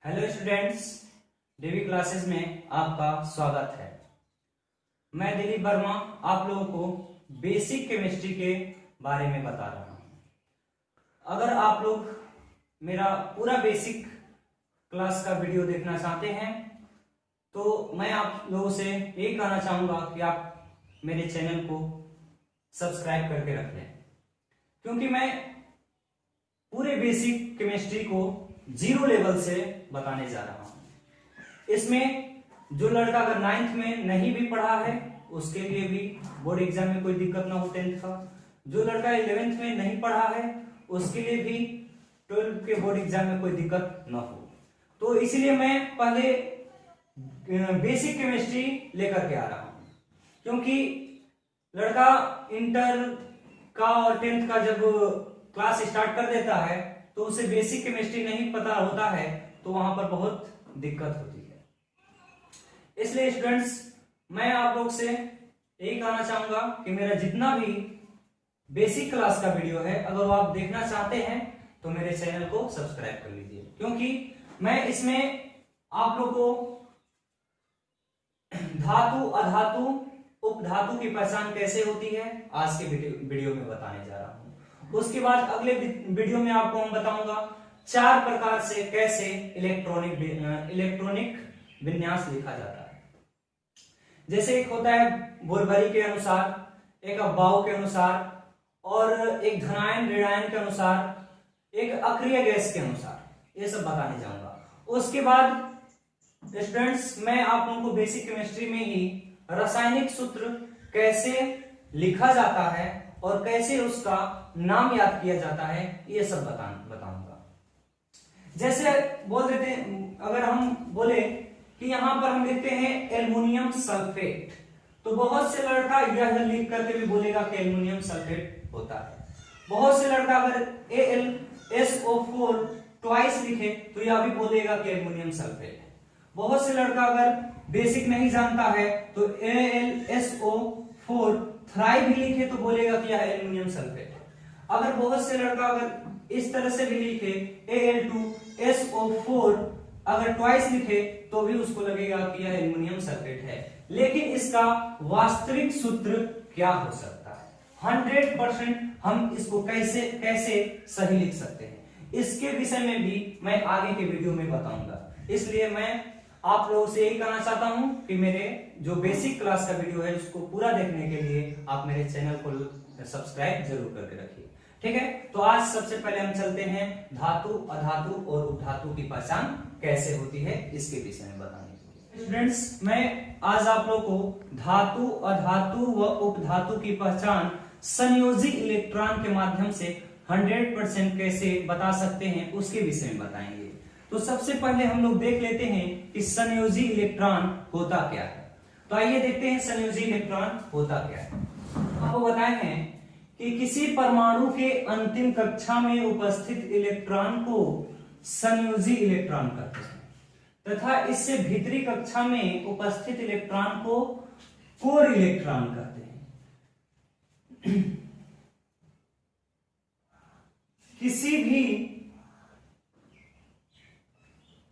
Hello students, DV classes में आपका स्वागत है। मैं दिलीप वर्मा आप लोगों को बेसिक केमिस्ट्री के बारे में बता रहा हूं। अगर आप लोग मेरा पूरा बेसिक क्लास का वीडियो देखना चाहते हैं तो मैं आप लोगों से यही कहना चाहूंगा कि आप मेरे चैनल को सब्सक्राइब करके रख लें, क्योंकि मैं पूरे बेसिक केमिस्ट्री को जीरो लेवल से बताने जा रहा हूं। इसमें जो लड़का अगर 9th में नहीं भी पढ़ा है उसके लिए भी बोर्ड एग्जाम में कोई दिक्कत ना हो 10th का, जो लड़का 11th में नहीं पढ़ा है उसके लिए भी 12th के बोर्ड एग्जाम में कोई दिक्कत ना हो। तो इसलिए मैं पहले बेसिक केमिस्ट्री लेकर के आ रहा हूं, क्योंकि लड़का इंटर का और 10th का जब क्लास स्टार्ट कर देता है तो उसे बेसिक केमिस्ट्री नहीं पता होता है तो वहां पर बहुत दिक्कत होती है। इसलिए स्टूडेंट्स, मैं आप लोग से यही कहना चाहूंगा कि मेरा जितना भी बेसिक क्लास का वीडियो है अगर वो आप देखना चाहते हैं तो मेरे चैनल को सब्सक्राइब कर लीजिए, क्योंकि मैं इसमें आप लोग को धातु, अधातु, उपधातु की पहचान कैसे होती है आज के वीडियो में बताने जा रहा हूं। उसके बाद अगले वीडियो में आपको हम बताऊंगा 4 प्रकार से कैसे इलेक्ट्रॉनिक विन्यास लिखा जाता है। जैसे एक होता है बोरबरी के अनुसार, एक अफबाओ के अनुसार, और एक धनायन ऋणायन के अनुसार, एक अक्रिय गैस के अनुसार, ये सब बताने जाऊंगा। उसके बाद स्टूडेंट्स, मैं आप लोगों को बेसिक केमिस्ट्री में ही रासायनिक सूत्र कैसे लिखा जाता है और कैसे उसका नाम याद किया जाता है ये सब बताऊंगा। जैसे बोल देते हैं, अगर हम बोले कि यहां पर हम लिखते हैं एल्युमिनियम सल्फेट, तो बहुत से लड़का यह लिख करके भी बोलेगा कि एल्युमिनियम सल्फेट होता है। बहुत से लड़का अगर AlSO4 ट्वाइस लिखे तो यह भी बोलेगा कि एल्युमिनियम सल्फेट है। बहुत से लड़का अगर बेसिक नहीं जानता है तो AlSO4 थ्राई भी लिखे तो बोलेगा कि यह एल्युमिनियम सल्फेट है। अगर बहुत से लड़का अगर इस तरह से भी लिखे Al2SO4 अगर ट्वाइस लिखे तो भी उसको लगेगा कि यह एल्युमिनियम सल्फेट है। लेकिन इसका वास्तविक सूत्र क्या हो सकता है, 100% हम इसको कैसे सही लिख सकते हैं, इसके विषय में भी मैं आगे के वीडियो में बताऊंगा। इसलिए मैं आप लोगों से यही कहना चाहता हूं कि मेरे जो बेसिक क्लास का वीडियो है उसको पूरा देखने के लिए आप मेरे चैनल को सब्सक्राइब जरूर करके रखिए, ठीक है। तो आज सबसे पहले हम चलते हैं धातु, अधातु और उपधातु की पहचान कैसे होती है इसके विषय में बताने के लिए। स्टूडेंट्स, मैं आज आप लोगों को धातु, अधातु व उपधातु की पहचान संयोजी इलेक्ट्रॉन के माध्यम से 100% कैसे बता सकते हैं उसके विषय में बताएंगे। तो सबसे पहले हम लोग देख लेते हैं कि संयोजी इलेक्ट्रॉन होता क्या है। तो आइए देखते हैं संयोजी इलेक्ट्रॉन होता क्या है। आपको बताए हैं कि किसी परमाणु के अंतिम कक्षा में उपस्थित इलेक्ट्रॉन को संयोजी इलेक्ट्रॉन कहते हैं, तथा इससे भीतरी कक्षा में उपस्थित इलेक्ट्रॉन को कोर इलेक्ट्रॉन कहते हैं। किसी भी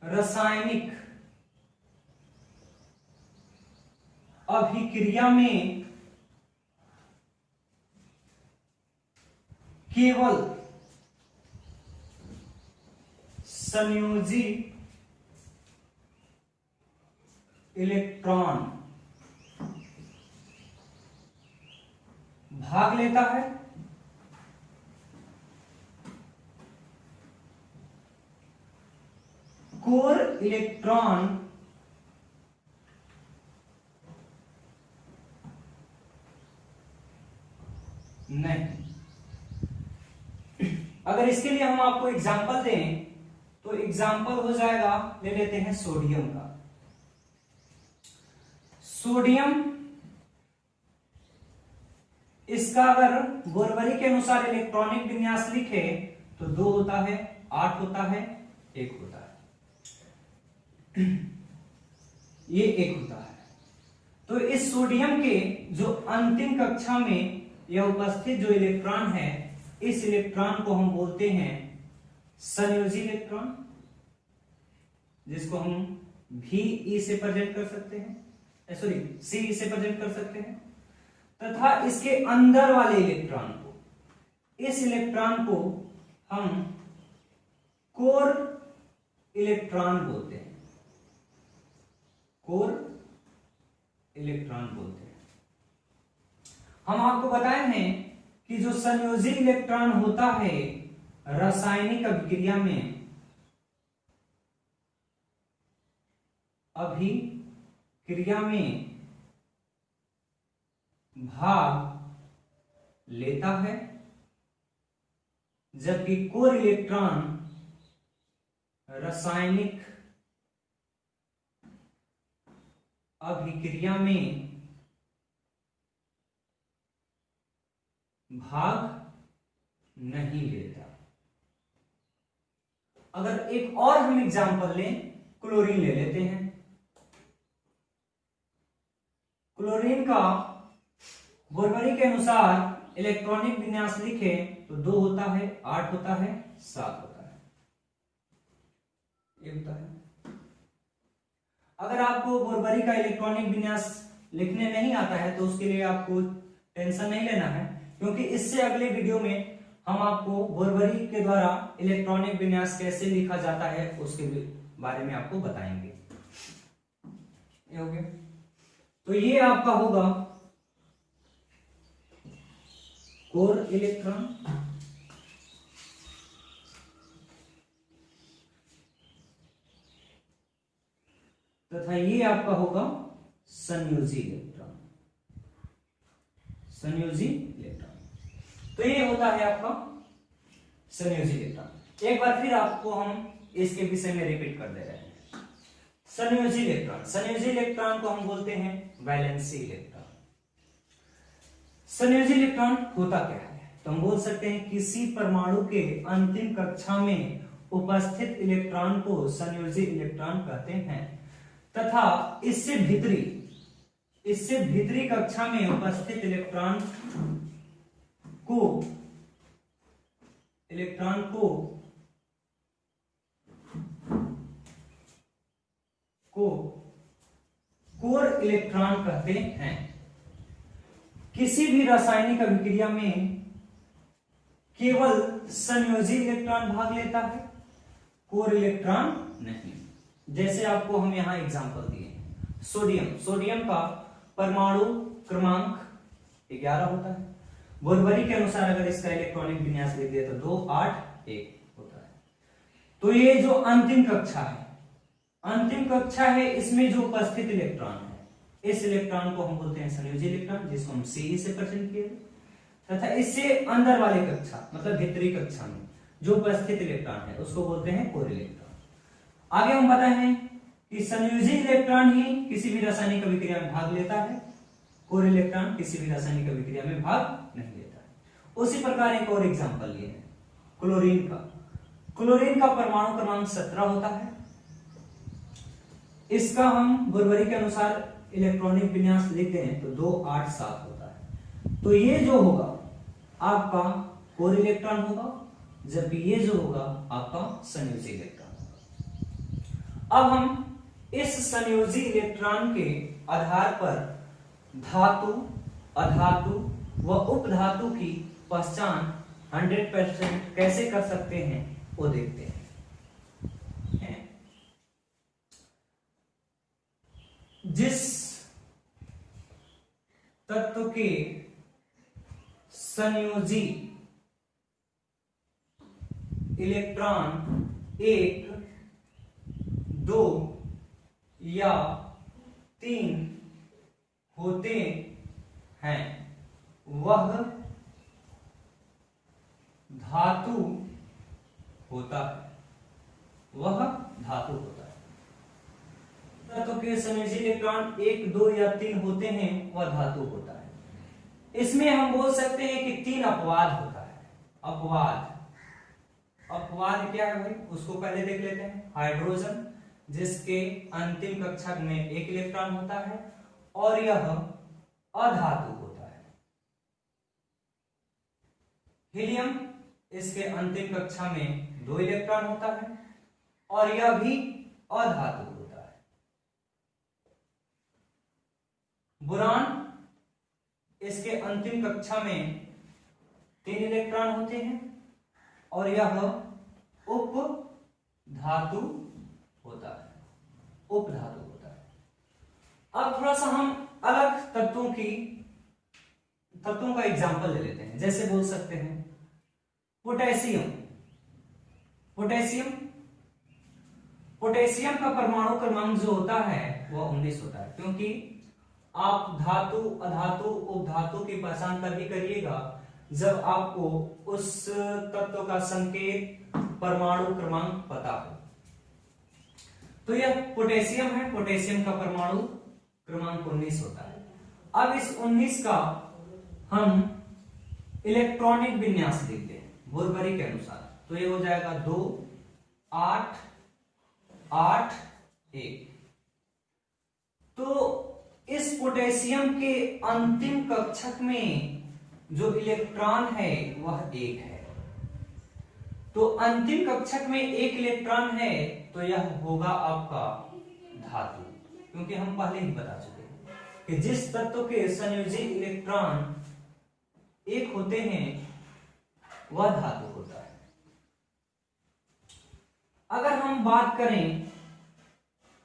रासायनिक अभिक्रिया में केवल संयोजी इलेक्ट्रॉन भाग लेता है, कोर इलेक्ट्रॉन नहीं। अगर इसके लिए हम आपको एग्जांपल दें तो एग्जांपल हो जाएगा, ले लेते हैं सोडियम का। सोडियम, इसका अगर बोरबरी के अनुसार इलेक्ट्रॉनिक विन्यास लिखे तो 2 होता है, 8 होता है, 1 होता है, ये 1 होता है। तो इस सोडियम के जो अंतिम कक्षा में यह उपस्थित जो इलेक्ट्रॉन है, इस इलेक्ट्रॉन को हम बोलते हैं संयोजी इलेक्ट्रॉन। जिसको हम VE से प्रेजेंट कर सकते हैं, सॉरी CE से प्रेजेंट कर सकते हैं, तथा इसके अंदर वाले इलेक्ट्रॉन को, इस इलेक्ट्रॉन को हम कोर इलेक्ट्रॉन बोलते हैं, कोर इलेक्ट्रॉन बोलते हैं। हम आपको बताए हैं कि जो संयोजी इलेक्ट्रॉन होता है रासायनिक अभिक्रिया में भाग लेता है, जबकि कोर इलेक्ट्रॉन रासायनिक अभिक्रिया में भाग नहीं लेता। अगर एक और हम एग्जांपल लें, क्लोरीन ले लेते हैं। क्लोरीन का बोरबरी के अनुसार इलेक्ट्रॉनिक विन्यास लिखे तो 2 होता है, 8 होता है, 7 होता है, ये होता है। अगर आपको बोरबरी का इलेक्ट्रॉनिक विन्यास लिखने नहीं आता है तो उसके लिए आपको टेंशन नहीं लेना है, क्योंकि इससे अगले वीडियो में हम आपको बोरबरी के द्वारा इलेक्ट्रॉनिक विन्यास कैसे लिखा जाता है उसके बारे में आपको बताएंगे। ये हो गया। तो ये आपका होगा कोर इलेक्ट्रॉन, तथा ये आपका होगा संयोजी इलेक्ट्रॉन, संयोजी इलेक्ट्रॉन। तो ये होता है आपका संयोजी इलेक्ट्रॉन। एक बार फिर आपको हम इसके विषय में रिपीट कर दे रहे हैं। संयोजी इलेक्ट्रॉन, संयोजी इलेक्ट्रॉन को हम बोलते हैं वैलेंसी इलेक्ट्रॉन। संयोजी इलेक्ट्रॉन होता क्या है? तो हम बोल सकते हैं किसी परमाणु के अंतिम कक्षा में उपस्थित इलेक्ट्रॉन को संयोजी इलेक्ट्रॉन कहते हैं, तथा इससे भीतरी कक्षा में उपस्थित इलेक्ट्रॉन को कोर इलेक्ट्रॉन कहते हैं। किसी भी रासायनिक अभिक्रिया में केवल संयोजी इलेक्ट्रॉन भाग लेता है, कोर इलेक्ट्रॉन नहीं। जैसे आपको हम यहां एग्जांपल दिए हैं, सोडियम का परमाणु क्रमांक 11 होता है। बोरबरी के अनुसार अगर इसका इलेक्ट्रॉनिक विन्यास लिख दिया तो 2, 8, 1 होता है। तो ये जो अंतिम कक्षा है, इसमें जो उपस्थित इलेक्ट्रॉन है, इस इलेक्ट्रॉन को हम बोलते हैं संयोजी इलेक्ट्रॉन, जिसको हम CE से प्रेजेंट किए, तथा इससे अंदर वाले कक्षा मतलब भीतरी कक्षा में जो उपस्थित इलेक्ट्रॉन है उसको बोलते हैं कोर इलेक्ट्रॉन। आगे हम बताए हैं कि संयोजी इलेक्ट्रॉन ही किसी भी रासायनिक अभिक्रिया में भाग लेता है, कोर इलेक्ट्रॉन किसी भी रासायनिक अभिक्रिया में भाग नहीं लेता है। उसी प्रकार एक और एग्जांपल लिए हैं क्लोरीन का परमाणु क्रमांक 17 होता है। इसका हम बोरबरी के अनुसार इलेक्ट्रॉनिक विन्यास लिखते हैं तो 2, 8, 7 होता है। तो ये जो होगा आपका कोर इलेक्ट्रॉन होगा, जबकि ये जो होगा आपका संयोजी इलेक्ट्रॉन होगा। अब हम इस संयोजी इलेक्ट्रॉन के आधार पर धातु, अधातु व उपधातु की पहचान 100% कैसे कर सकते हैं वो देखते हैं। जिस तत्व के संयोजी इलेक्ट्रॉन 1, 2 या 3 होते हैं वह धातु होता है, तत्व के संयोजी इलेक्ट्रॉन 1, 2 या 3 होते हैं वह धातु होता है। इसमें हम बोल सकते हैं कि 3 अपवाद होता है। अपवाद क्या है भाई, उसको पहले देख लेते हैं। हाइड्रोजन, जिसके अंतिम कक्षा में 1 इलेक्ट्रॉन होता है और यह अधातु होता है। हीलियम, इसके अंतिम कक्षा में 2 इलेक्ट्रॉन होता है और यह भी अधातु होता है। बोरान, इसके अंतिम कक्षा में 3 इलेक्ट्रॉन होते हैं और यह उप धातु होता है, उपधातु होता है। अब थोड़ा सा हम अलग तत्वों का एग्जांपल ले लेते हैं। जैसे बोल सकते हैं पोटेशियम। पोटेशियम का परमाणु क्रमांक जो होता है वह 19 होता है, क्योंकि आप धातु, अधातु, उपधातु की पहचान तभी करिएगा जब आपको उस तत्व का संकेत, परमाणु क्रमांक पता हो। तो यह पोटेशियम है, पोटेशियम का परमाणु क्रमांक 19 होता है। अब इस 19 का हम इलेक्ट्रॉनिक विन्यास लिखते हैं बोरबरी के अनुसार। तो ये हो जाएगा 2 8 8 1। तो इस पोटेशियम के अंतिम कक्षक में जो इलेक्ट्रॉन है वह 1 है। तो अंतिम कक्षक में 1 इलेक्ट्रॉन है तो यह होगा आपका धातु, क्योंकि हम पहले ही बता चुके हैं कि जिस तत्व के संयोजी इलेक्ट्रॉन 1 होते हैं वह धातु होता है। अगर हम बात करें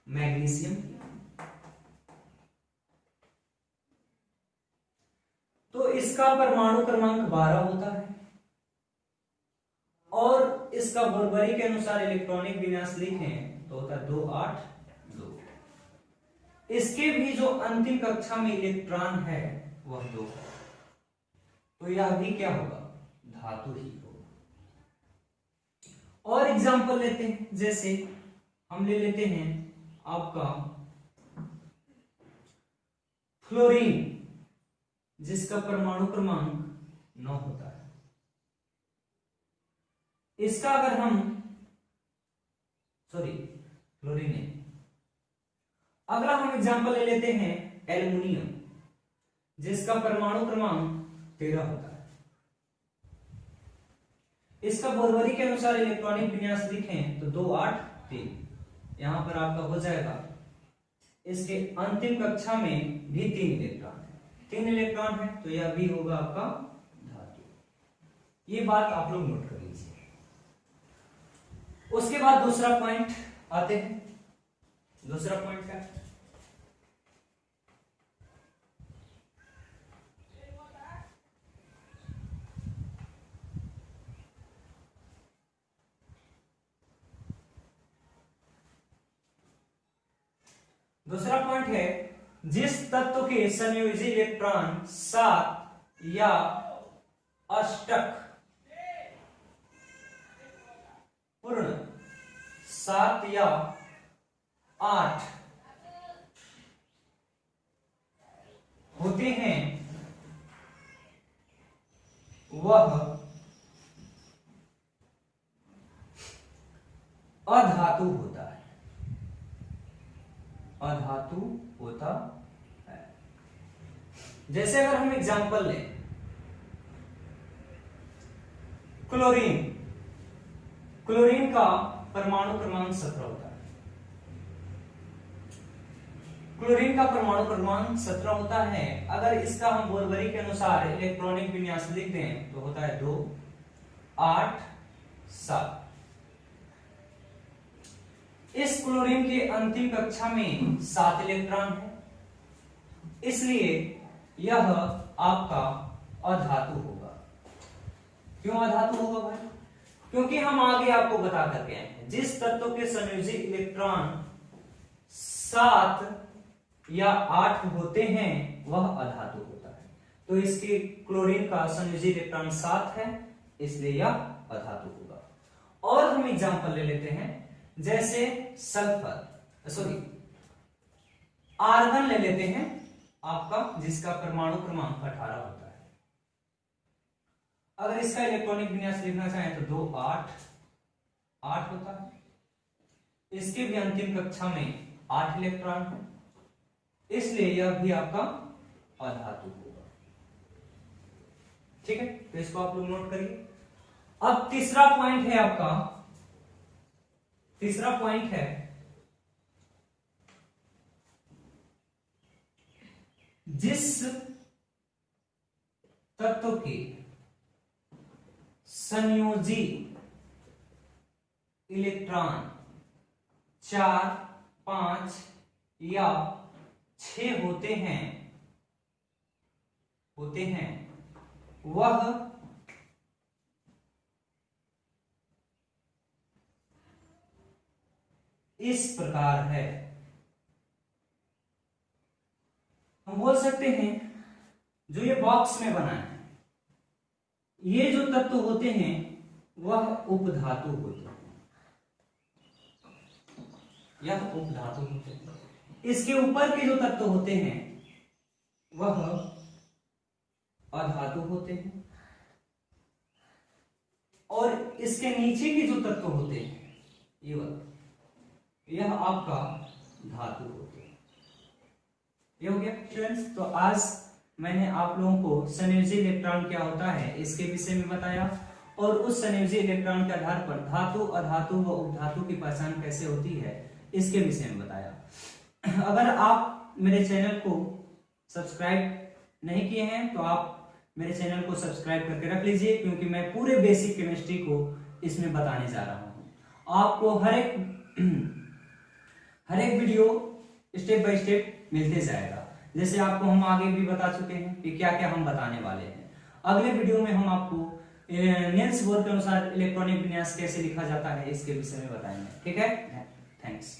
मैग्नीशियम की, तो इसका परमाणु क्रमांक 12 होता है और इसका बोरबरी के अनुसार इलेक्ट्रॉनिक विन्यास लिखें तो होता है 2 8 2। इसके भी जो अंतिम कक्षा में इलेक्ट्रॉन है वह 2 है, तो यह भी क्या होगा, धातु ही होगा। और एग्जांपल लेते हैं, जैसे हम ले लेते हैं आपका फ्लोरीन, जिसका परमाणु क्रमांक 9 होता है। इसका अगर हम फ्लोरीन है। अगला हम एग्जांपल ले लेते हैं एल्युमिनियम, जिसका परमाणु क्रमांक 13 होता है। इसका बोरबरी के अनुसार इलेक्ट्रॉनिक विन्यास लिखें तो 2 8 3। यहां पर आपका हो जाएगा, इसके अंतिम कक्षा में भी 3 इलेक्ट्रॉन है, 3 इलेक्ट्रॉन है तो यह भी होगा आपका धातु। ये बात आप लोग नोट कर लीजिए। उसके बाद दूसरा पॉइंट आते हैं। दूसरा पॉइंट क्या है? दूसरा पॉइंट है, जिस तत्व के संयोजी इलेक्ट्रॉन 7 या अष्टक पूर्ण 7 या 8 होते हैं वह अधातु होता है, अधातु होता है। जैसे अगर हम एग्जांपल लें क्लोरीन, क्लोरीन का परमाणु क्रमांक 17 होता है। क्लोरीन का परमाणु क्रमांक 17 होता है। अगर इसका हम बोरबरी के अनुसार इलेक्ट्रॉनिक विन्यास लिख दें तो होता है 2 8 7। इस क्लोरीन के अंतिम कक्षा में 7 इलेक्ट्रॉन है, इसलिए यह आपका अधातु होगा। क्यों अधातु होगा भाई? क्योंकि हम आगे आपको बता करके आए हैं, जिस तत्व के संयोजी इलेक्ट्रॉन 7 या 8 होते हैं वह अधातु होता है। तो इसके क्लोरीन का संयोजी इलेक्ट्रॉन 7 है, इसलिए यह अधातु होगा। और हम एग्जांपल ले लेते हैं, जैसे सल्फर, आर्गन ले लेते हैं आपका, जिसका परमाणु क्रमांक 18 होता है। अगर इसका इलेक्ट्रॉनिक विन्यास लिखना चाहें तो 2 8 8 होता है। इसके भी अंतिम कक्षा में 8 इलेक्ट्रॉन है, इसलिए यह भी आपका अधातु होगा। ठीक है, तो इसको आप लोग नोट करिए। अब तीसरा पॉइंट है आपका, तीसरा पॉइंट है जिस तत्व के संयोजी इलेक्ट्रॉन 4, 5 या 6 होते हैं वह इस प्रकार है। हम बोल सकते हैं जो ये बॉक्स में बना है, ये जो तत्व होते हैं वह उपधातु होते हैं, यह उपधातु होते हैं। इसके ऊपर के जो तत्व होते हैं वह अधातु होते हैं, और इसके नीचे के जो तत्व होते हैं यह आपका धातु होते हैं। ये हो गया स्टूडेंट्स। तो आज मैंने आप लोगों को संयोजी इलेक्ट्रॉन क्या होता है इसके विषय में बताया, और उस संयोजी इलेक्ट्रॉन के आधार पर धातु, अधातु व उपधातु की पहचान कैसे होती है इसके विषय में बताया। अगर आप मेरे चैनल को सब्सक्राइब नहीं किए हैं तो आप मेरे चैनल को सब्सक्राइब करके रख लीजिए, क्योंकि मैं पूरे बेसिक केमिस्ट्री को इसमें बताने जा रहा हूँ। आपको हर एक वीडियो स्टेप बाय स्टेप मिलते जाएगा। जैसे आपको हम आगे भी बता चुके हैं कि क्या क्या हम बताने वाले हैं। अगले वीडियो में हम आपको निल्स बोर के अनुसार इलेक्ट्रॉनिक विन्यास कैसे लिखा जाता है इसके विषय में बताएंगे। ठीक है, थैंक्स।